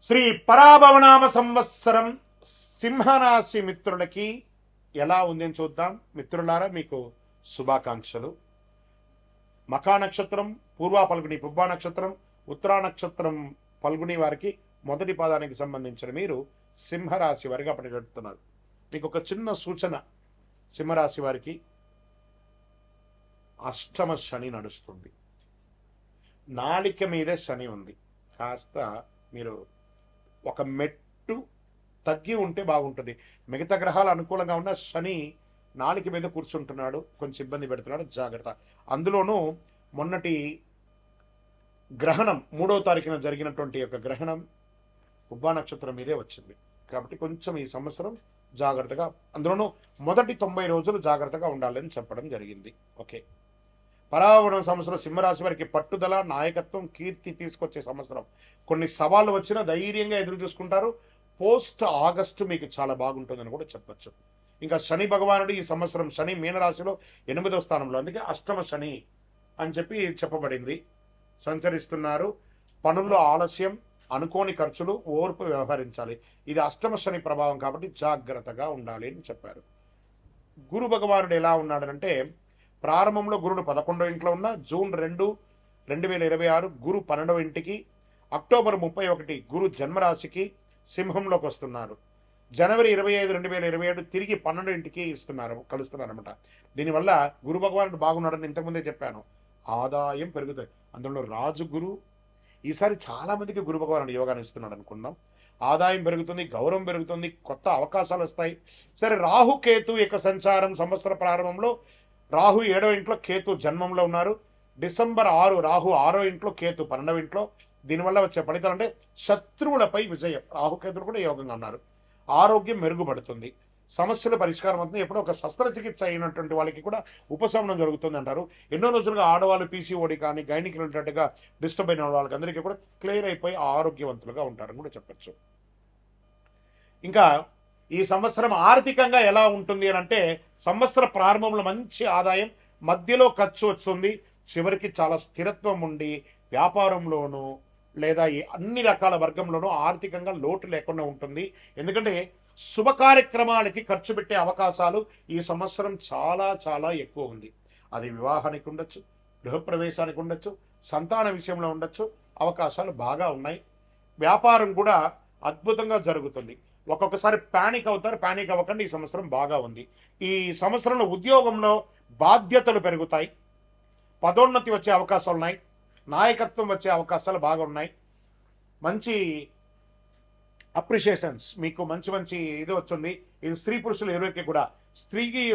శ్రీ పరాభవనామ సంవత్సరం సింహరాశి మిత్రులకి ఎలా ఉంది అని చూద్దాం. మిత్రులారా, మీకు శుభాకాంక్షలు. మఖా నక్షత్రం, పూర్వ పల్గుని పుబ్బా నక్షత్రం, ఉత్తరా నక్షత్రం పల్గుని వారికి మొదటి పాదానికి సంబంధించిన మీరు సింహరాశి వారిగా పరిగెడుతున్నారు. మీకు ఒక చిన్న సూచన, సింహరాశి వారికి అష్టమ శని నడుస్తుంది. నాలిక మీదే శని ఉంది. కాస్త మీరు ఒక మెట్టు తగ్గి ఉంటే బాగుంటుంది. మిగతా గ్రహాలు అనుకూలంగా ఉన్న శని నాలిక మీద కూర్చుంటున్నాడు, కొంచెం ఇబ్బంది పెడుతున్నాడు, జాగ్రత్త. అందులోనూ మొన్నటి గ్రహణం 3వ తారీఖున జరిగినటువంటి యొక్క గ్రహణం ఉబ్బా నక్షత్రం మీదే వచ్చింది. కాబట్టి కొంచెం ఈ సంవత్సరం జాగ్రత్తగా, అందులోనూ మొదటి 90 రోజులు జాగ్రత్తగా ఉండాలని చెప్పడం జరిగింది. ఓకే. పరావరణ సంవత్సరం సింహరాశి వారికి పట్టుదల, నాయకత్వం, కీర్తి తీసుకొచ్చే సంవత్సరం. కొన్ని సవాళ్ళు వచ్చినా ధైర్యంగా ఎదురు చూసుకుంటారు. పోస్ట్ ఆగస్టు మీకు చాలా బాగుంటుందని కూడా చెప్పచ్చు. ఇంకా శని భగవానుడు ఈ సంవత్సరం శని మీనరాశిలో 8వ స్థానంలో, అందుకే అష్టమ శని అని చెప్పి చెప్పబడింది, సంచరిస్తున్నారు. పనుల్లో ఆలస్యం, అనుకోని ఖర్చులు, ఓర్పు వ్యవహరించాలి. ఇది అష్టమ శని ప్రభావం కాబట్టి జాగ్రత్తగా ఉండాలి అని చెప్పారు. గురు భగవానుడు ఎలా ఉన్నాడనంటే, ప్రారంభంలో గురుడు 11వ ఇంట్లో ఉన్న జూన్ 2, 2026 గురు 12వ ఇంటికి, అక్టోబర్ 31 గురు జన్మరాశికి సింహంలోకి వస్తున్నారు. జనవరి 25, 2027 తిరిగి 12వ ఇంటికి కలుస్తున్నారన్నమాట. దీనివల్ల గురు భగవానుడు బాగున్నాడని ఇంతకుముందే చెప్పాను. ఆదాయం పెరుగుతుంది. అందులో రాజు గురు ఈసారి చాలా మందికి గురు భగవానుడు యోగాన్ని ఇస్తున్నాడు అనుకుందాం. ఆదాయం పెరుగుతుంది, గౌరవం పెరుగుతుంది, కొత్త అవకాశాలు వస్తాయి. సరే, రాహు కేతు యొక్క సంచారం సంవత్సర ప్రారంభంలో రాహు 7వ ఇంట్లో, కేతు జన్మంలో ఉన్నారు. డిసెంబర్ 6 రాహు 6వ ఇంట్లో, కేతు 12వ ఇంట్లో. దీనివల్ల వచ్చే ఫలితాలు అంటే శత్రువులపై విజయం. రాహుకేతులు కూడా యోగంగా ఉన్నారు. ఆరోగ్యం మెరుగుపడుతుంది, సమస్యలు పరిష్కారం అవుతుంది. ఎప్పుడో ఒక శస్త్రచికిత్స అయినటువంటి వాళ్ళకి కూడా ఉపశమనం జరుగుతుంది అంటారు. ఎన్నో రోజులుగా ఆడవాళ్ళు పీసీఓడి కానీ గైనిక్ రిలేటెడ్గా డిస్టర్బ్ అయిన వాళ్ళకి అందరికీ కూడా క్లియర్ అయిపోయి ఆరోగ్యవంతులుగా ఉంటారని కూడా చెప్పచ్చు. ఇంకా ఈ సంవత్సరం ఆర్థికంగా ఎలా ఉంటుంది అని అంటే, సంవత్సర ప్రారంభంలో మంచి ఆదాయం, మధ్యలో ఖర్చు వస్తుంది, చివరికి చాలా స్థిరత్వం ఉండి వ్యాపారంలోనూ లేదా అన్ని రకాల వర్గంలోనూ ఆర్థికంగా లోటు లేకుండా ఉంటుంది. ఎందుకంటే శుభ కార్యక్రమాలకి ఖర్చు పెట్టే అవకాశాలు ఈ సంవత్సరం చాలా చాలా ఎక్కువ ఉంది. అది వివాహానికి ఉండొచ్చు, గృహప్రవేశానికి ఉండొచ్చు, సంతాన విషయంలో ఉండొచ్చు. అవకాశాలు బాగా ఉన్నాయి. వ్యాపారం కూడా అద్భుతంగా జరుగుతుంది. ఒక్కొక్కసారి ప్యానిక్ అవుతారు, ప్యానిక్ అవ్వకండి. ఈ సంవత్సరం బాగా ఉంది. ఈ సంవత్సరంలో ఉద్యోగంలో బాధ్యతలు పెరుగుతాయి, పదోన్నతి వచ్చే అవకాశాలు ఉన్నాయి, నాయకత్వం వచ్చే అవకాశాలు బాగా ఉన్నాయి. మంచి అప్రిషియేషన్స్, మీకు మంచి మంచి ఇది వచ్చింది. ఇది స్త్రీ పురుషులు ఎవరికి కూడా,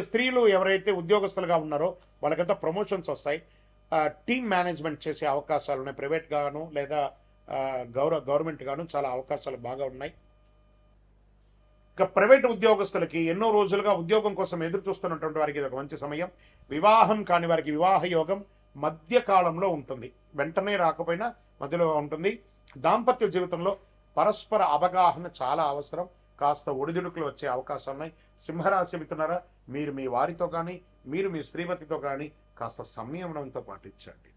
స్త్రీలు ఎవరైతే ఉద్యోగస్తులుగా ఉన్నారో వాళ్ళకంతా ప్రమోషన్స్ వస్తాయి. టీమ్ మేనేజ్మెంట్ చేసే అవకాశాలు ఉన్నాయి. ప్రైవేట్ గాను లేదా గవర్నమెంట్ గాను చాలా అవకాశాలు బాగా ఉన్నాయి. ఇక ప్రైవేట్ ఉద్యోగస్తులకి ఎన్నో రోజులుగా ఉద్యోగం కోసం ఎదురు చూస్తున్నటువంటి వారికి ఇది ఒక మంచి సమయం. వివాహం కాని వారికి వివాహ యోగం మధ్యకాలంలో ఉంటుంది, వెంటనే రాకపోయినా మధ్యలో ఉంటుంది. దాంపత్య జీవితంలో పరస్పర అవగాహన చాలా అవసరం. కాస్త ఒడిదుడుకులు వచ్చే అవకాశాలు ఉన్నాయి. సింహరాశి మిత్రులారా, మీరు మీ వారితో కానీ మీరు మీ శ్రీమతితో కానీ కాస్త సంయమనంతో పాటించండి.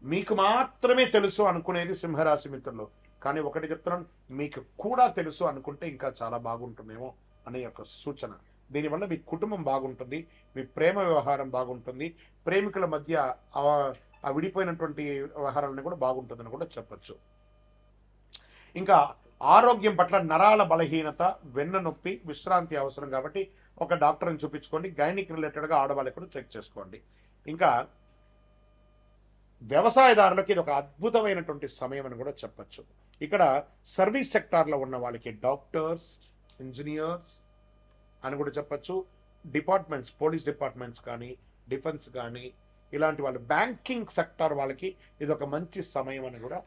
మీకు మాత్రమే తెలుసు అనుకునేది సింహరాశి మిత్రులు, కానీ ఒకటి చెప్తున్నాను, మీకు కూడా తెలుసు అనుకుంటే ఇంకా చాలా బాగుంటుందేమో అనే యొక్క సూచన. దీనివల్ల మీ కుటుంబం బాగుంటుంది, మీ ప్రేమ వ్యవహారం బాగుంటుంది, ప్రేమికుల మధ్య ఆ విడిపోయినటువంటి వ్యవహారాలను కూడా బాగుంటుందని కూడా చెప్పచ్చు. ఇంకా ఆరోగ్యం పట్ల నరాల బలహీనత, వెన్న నొప్పి, విశ్రాంతి అవసరం కాబట్టి ఒక డాక్టర్ని చూపించుకోండి. గైనిక్ రిలేటెడ్గా ఆడవాళ్ళకి కూడా చెక్ చేసుకోండి. ఇంకా వ్యవసాయదారులకి ఇది ఒక అద్భుతమైనటువంటి సమయం అని కూడా చెప్పచ్చు. ఇక్కడ సర్వీస్ సెక్టార్లో ఉన్న వాళ్ళకి డాక్టర్స్, ఇంజనీర్స్ అని కూడా చెప్పచ్చు. డిపార్ట్మెంట్స్, పోలీస్ డిపార్ట్మెంట్స్ కానీ డిఫెన్స్ కానీ ఇలాంటి వాళ్ళు, బ్యాంకింగ్ సెక్టార్ వాళ్ళకి ఇది ఒక మంచి సమయం అని కూడా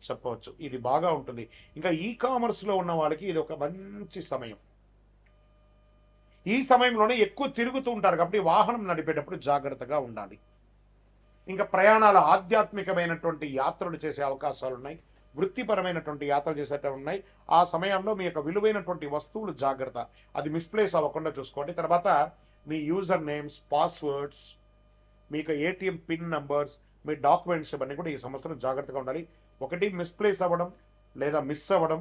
చెప్పవచ్చు. ఇది బాగా ఉంటుంది. ఇంకా ఈ కామర్స్లో ఉన్న వాళ్ళకి ఇది ఒక మంచి సమయం. ఈ సమయంలోనే ఎక్కువ తిరుగుతూ ఉంటారు కాబట్టి వాహనం నడిపేటప్పుడు జాగ్రత్తగా ఉండాలి. ఇంకా ప్రయాణాలు, ఆధ్యాత్మికమైనటువంటి యాత్రలు చేసే అవకాశాలు ఉన్నాయి, వృత్తిపరమైనటువంటి యాత్రలు చేసేటవి ఉన్నాయి. ఆ సమయంలో మీ యొక్క విలువైనటువంటి వస్తువులు జాగ్రత్త, అది మిస్ప్లేస్ అవ్వకుండా చూసుకోండి. తర్వాత మీ యూజర్ నేమ్స్, పాస్వర్డ్స్, మీకు ఏటీఎం పిన్ నంబర్స్, మీ డాక్యుమెంట్స్ ఇవన్నీ కూడా ఈ సంవత్సరం జాగ్రత్తగా ఉండాలి. ఒకటి మిస్ప్లేస్ అవ్వడం, లేదా మిస్ అవ్వడం,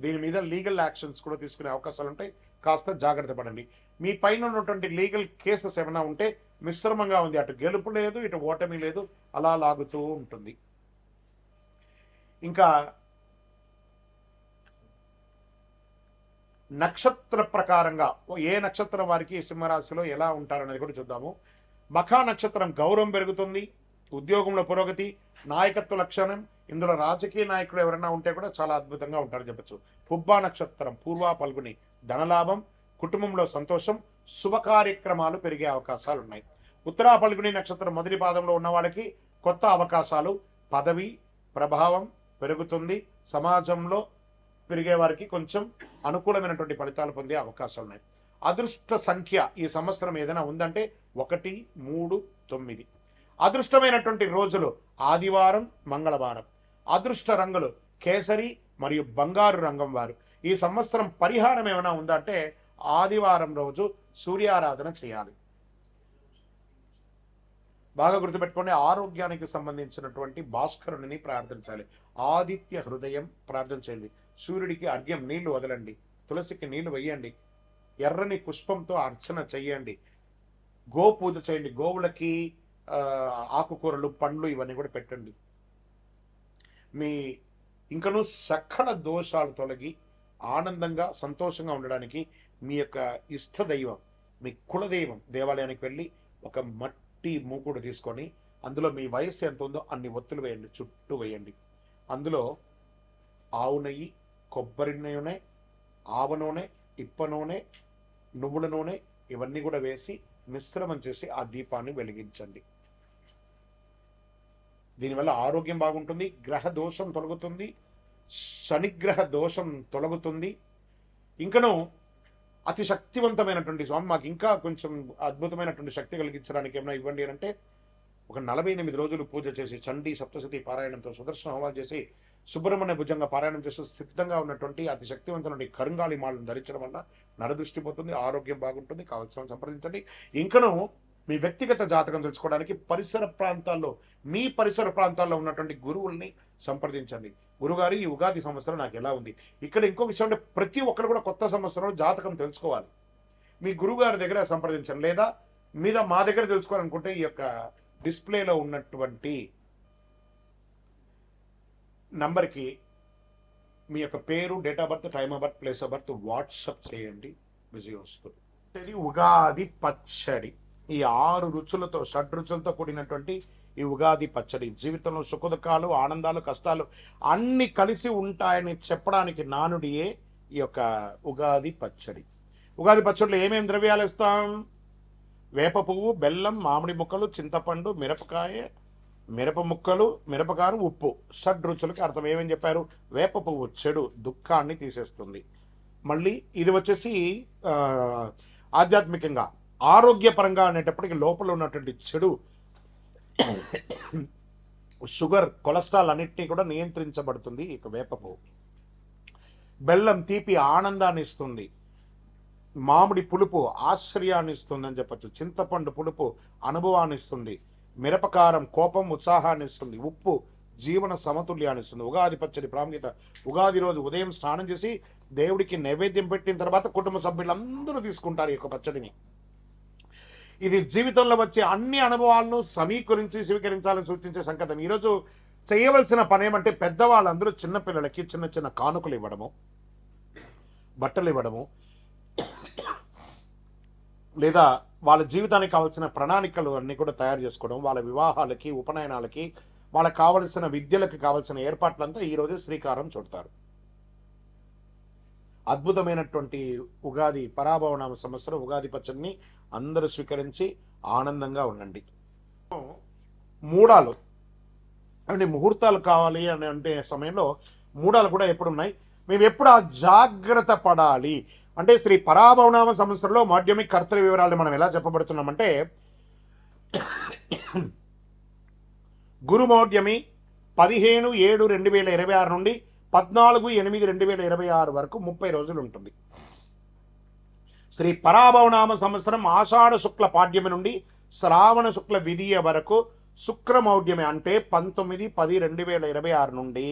దీని మీద లీగల్ యాక్షన్స్ కూడా తీసుకునే అవకాశాలు ఉంటాయి. కాస్త జాగ్రత్త పడండి. మీ పైన ఉన్నటువంటి లీగల్ కేసెస్ ఏమైనా ఉంటే మిశ్రమంగా ఉంది, అటు గెలుపు లేదు ఇటు ఓటమి లేదు, అలా లాగుతూ ఉంటుంది. ఇంకా నక్షత్ర ప్రకారంగా ఏ నక్షత్రం వారికి సింహరాశిలో ఎలా ఉంటారనేది కూడా చూద్దాము. మఖా నక్షత్రం గౌరవం పెరుగుతుంది, ఉద్యోగంలో పురోగతి, నాయకత్వ లక్షణం. ఇందులో రాజకీయ నాయకులు ఎవరైనా ఉంటే కూడా చాలా అద్భుతంగా ఉంటారని చెప్పచ్చు. పుబ్బా నక్షత్రం పూర్వ పల్గుని ధనలాభం, కుటుంబంలో సంతోషం, శుభ కార్యక్రమాలు పెరిగే అవకాశాలు ఉన్నాయి. ఉత్తరా పల్గుని నక్షత్రం మొదటి పాదంలో ఉన్న వాళ్ళకి కొత్త అవకాశాలు, పదవి ప్రభావం పెరుగుతుంది, సమాజంలో పెరిగే వారికి కొంచెం అనుకూలమైనటువంటి ఫలితాలు పొందే అవకాశాలు ఉన్నాయి. అదృష్ట సంఖ్య ఈ సంవత్సరం ఏదైనా ఉందంటే 1, 3, 9. అదృష్టమైనటువంటి రోజులు ఆదివారం, మంగళవారం. అదృష్ట రంగులు కేసరి మరియు బంగారు రంగం వారు. ఈ సంవత్సరం పరిహారం ఏమైనా ఉందంటే ఆదివారం రోజు సూర్యారాధన చేయాలి. బాగా గుర్తుపెట్టుకోండి, ఆరోగ్యానికి సంబంధించినటువంటి భాస్కరుని ప్రార్థించాలి. ఆదిత్య హృదయం ప్రార్థన చేయండి. సూర్యుడికి అర్ఘ్యం నీళ్లు వదలండి, తులసికి నీళ్లు వేయండి, ఎర్రని పుష్పంతో అర్చన చెయ్యండి, గో పూజ చేయండి, గోవులకి ఆకుకూరలు పండ్లు ఇవన్నీ కూడా పెట్టండి. మీ ఇంకనూ సకల దోషాలు తొలగి ఆనందంగా సంతోషంగా ఉండడానికి మీ యొక్క ఇష్ట దైవం, మీ కులదైవం దేవాలయానికి వెళ్ళి ఒక మట్టి మూకుడు తీసుకొని అందులో మీ వయస్సు ఎంత ఉందో అన్ని ఒత్తులు వేయండి, చుట్టూ వేయండి. అందులో ఆవు నెయ్యి, కొబ్బరి నూనె, ఆవ నూనె, ఇప్ప నూనె, నువ్వుల నూనె ఇవన్నీ కూడా వేసి మిశ్రమం చేసి ఆ దీపాన్ని వెలిగించండి. దీనివల్ల ఆరోగ్యం బాగుంటుంది, గ్రహ దోషం తొలగుతుంది, శనిగ్రహ దోషం తొలగుతుంది. ఇంకనూ అతి శక్తివంతమైనటువంటి స్వామి మాకు ఇంకా కొంచెం అద్భుతమైనటువంటి శక్తి కలిగించడానికి ఏమైనా ఇవ్వండి అంటే ఒక 48 రోజులు పూజ చేసి చండీ సప్తశతి పారాయణంతో సుదర్శన హోమాలు చేసి సుబ్రహ్మణ్య భుజంగా పారాయణం చేసి సిద్ధంగా ఉన్నటువంటి అతి శక్తివంతమైన కరుంగాళి మాలను ధరించడం వల్ల నరదృష్టి పోతుంది, ఆరోగ్యం బాగుంటుంది. కావాల్సిన సంప్రదించండి. ఇంకనూ మీ వ్యక్తిగత జాతకం తెలుసుకోవడానికి మీ పరిసర ప్రాంతాల్లో ఉన్నటువంటి గురువుల్ని సంప్రదించండి. గురుగారు ఈ ఉగాది సంవత్సరం నాకు ఎలా ఉంది. ఇక్కడ ఇంకో విషయం అంటే ప్రతి ఒక్కరు కూడా కొత్త సంవత్సరంలో జాతకం తెలుసుకోవాలి. మీ గురువుగారి దగ్గర సంప్రదించండి, లేదా మా దగ్గర తెలుసుకోవాలనుకుంటే ఈ యొక్క డిస్ప్లేలో ఉన్నటువంటి నంబర్కి మీ యొక్క పేరు, date of birth, time of birth, place of birth WhatsApp చేయండి. విజయం వస్తుంది. ఇది ఉగాది పచ్చడి. ఈ 6 రుచులతో, 6 రుచులతో కూడినటువంటి ఈ ఉగాది పచ్చడి జీవితంలో సుఖదుఖాలు, ఆనందాలు, కష్టాలు అన్ని కలిసి ఉంటాయని చెప్పడానికి నానుడియే ఈ యొక్క ఉగాది పచ్చడి. ఉగాది పచ్చడిలో ఏమేమి ద్రవ్యాలు ఇస్తాం? వేప పువ్వు, బెల్లం, మామిడి ముక్కలు, చింతపండు, మిరపకాయ, మిరప ముక్కలు, మిరపకారం, ఉప్పు. 6 రుచులకి అర్థం ఏమేమి చెప్పారు? వేప పువ్వు చెడు దుఃఖాన్ని తీసేస్తుంది. మళ్ళీ ఇది వచ్చేసి ఆధ్యాత్మికంగా ఆరోగ్యపరంగా అనేటప్పటికీ లోపల ఉన్నటువంటి చెడు షుగర్, కొలెస్ట్రాల్ అన్నిటినీ కూడా నియంత్రించబడుతుంది ఇక వేప పువ్వు. బెల్లం తీపి ఆనందాన్ని ఇస్తుంది, మామిడి పులుపు ఆశ్చర్యాన్ని ఇస్తుంది అని చెప్పచ్చు, చింతపండు పులుపు అనుభవాన్ని ఇస్తుంది, మిరపకారం కోపం ఉత్సాహాన్ని ఇస్తుంది, ఉప్పు జీవన సమతుల్యాన్ని ఇస్తుంది. ఉగాది పచ్చడి ప్రాముఖ్యత: ఉగాది రోజు ఉదయం స్నానం చేసి దేవుడికి నైవేద్యం పెట్టిన తర్వాత కుటుంబ సభ్యులందరూ తీసుకుంటారు ఈ యొక్క పచ్చడిని. ఇది జీవితంలో వచ్చే అన్ని అనుభవాలను సమీకరించి స్వీకరించాలని సూచించే సంకేతం. ఈరోజు చేయవలసిన పని ఏమంటే పెద్దవాళ్ళందరూ చిన్నపిల్లలకి చిన్న చిన్న కానుకలు ఇవ్వడము, బట్టలు ఇవ్వడము, లేదా వాళ్ళ జీవితానికి కావాల్సిన ప్రణాళికలు అన్నీ కూడా తయారు చేసుకోవడం, వాళ్ళ వివాహాలకి, ఉపనయనాలకి, వాళ్ళకి కావలసిన విద్యలకు కావలసిన ఏర్పాట్లంతా ఈరోజే శ్రీకారం చుడతారు. అద్భుతమైనటువంటి ఉగాది పరాభవనామ సంవత్సరం ఉగాది పచ్చడిని అందరూ స్వీకరించి ఆనందంగా ఉండండి. మూడాలు అంటే ముహూర్తాలు కావాలి అని అంటే సమయంలో మూడాలు కూడా ఎప్పుడున్నాయి, మేము ఎప్పుడు ఆ జాగ్రత్త పడాలి అంటే శ్రీ పరాభవనామ సంవత్సరంలో మాధ్యమిక కర్తవ్య వివరాలను మనం ఎలా చెప్పబడుతున్నామంటే గురుమౌఢ్యమి 15/7/2026 నుండి 14/8/2026 వరకు 30 రోజులు ఉంటుంది. శ్రీ పరాభవనామ సంవత్సరం ఆషాఢ శుక్ల పాడ్యమి నుండి శ్రావణ శుక్ల విధియ వరకు శుక్రమౌఢ్యమి అంటే 19/10/2026 నుండి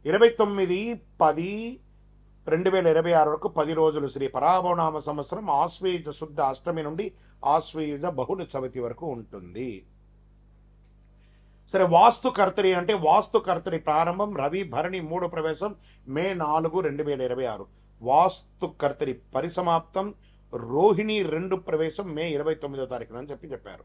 29/10/2026 వరకు 10 రోజులు శ్రీ పరాభవనామ సంవత్సరం ఆశ్వయుజ శుద్ధ అష్టమి నుండి ఆశ్వయుజ బహుళ చవితి వరకు ఉంటుంది. సరే, వాస్తుకర్తరి అంటే వాస్తుకర్తరి ప్రారంభం రవి భరణి 3 ప్రవేశం మే 4, 2026. వాస్తుకర్తరి పరిసమాప్తం రోహిణి 2 ప్రవేశం మే 29వ తారీఖున అని చెప్పారు.